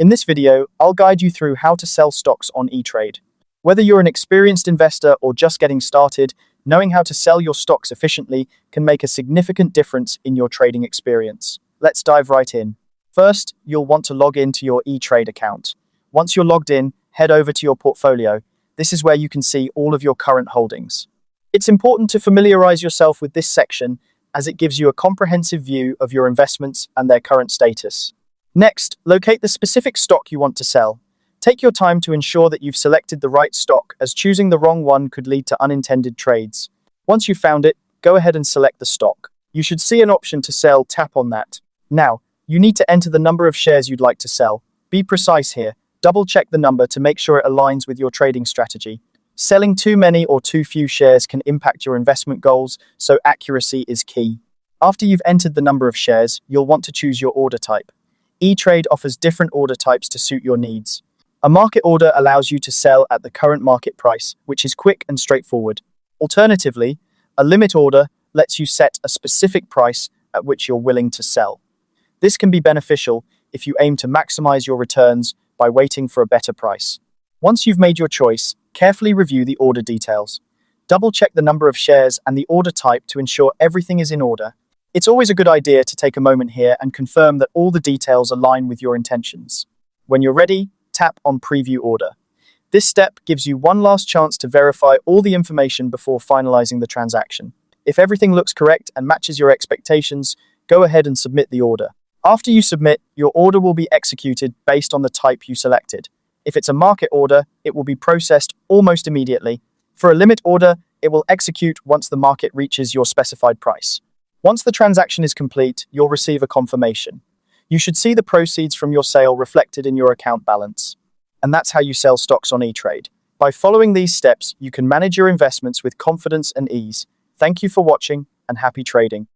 In this video, I'll guide you through how to sell stocks on Etrade. Whether you're an experienced investor or just getting started, knowing how to sell your stocks efficiently can make a significant difference in your trading experience. Let's dive right in. First, you'll want to log into your Etrade account. Once you're logged in, head over to your portfolio. This is where you can see all of your current holdings. It's important to familiarize yourself with this section as it gives you a comprehensive view of your investments and their current status. Next, locate the specific stock you want to sell. Take your time to ensure that you've selected the right stock, as choosing the wrong one could lead to unintended trades. Once you've found it, go ahead and select the stock. You should see an option to sell. Tap on that. Now, you need to enter the number of shares you'd like to sell. Be precise here. Double-check the number to make sure it aligns with your trading strategy. Selling too many or too few shares can impact your investment goals, so accuracy is key. After you've entered the number of shares, you'll want to choose your order type. Etrade offers different order types to suit your needs. A market order allows you to sell at the current market price, which is quick and straightforward. Alternatively, a limit order lets you set a specific price at which you're willing to sell. This can be beneficial if you aim to maximize your returns by waiting for a better price. Once you've made your choice, carefully review the order details. Double-check the number of shares and the order type to ensure everything is in order. It's always a good idea to take a moment here and confirm that all the details align with your intentions. When you're ready, tap on Preview Order. This step gives you one last chance to verify all the information before finalizing the transaction. If everything looks correct and matches your expectations, go ahead and submit the order. After you submit, your order will be executed based on the type you selected. If it's a market order, it will be processed almost immediately. For a limit order, it will execute once the market reaches your specified price. Once the transaction is complete, you'll receive a confirmation. You should see the proceeds from your sale reflected in your account balance. And that's how you sell stocks on Etrade. By following these steps, you can manage your investments with confidence and ease. Thank you for watching, and happy trading.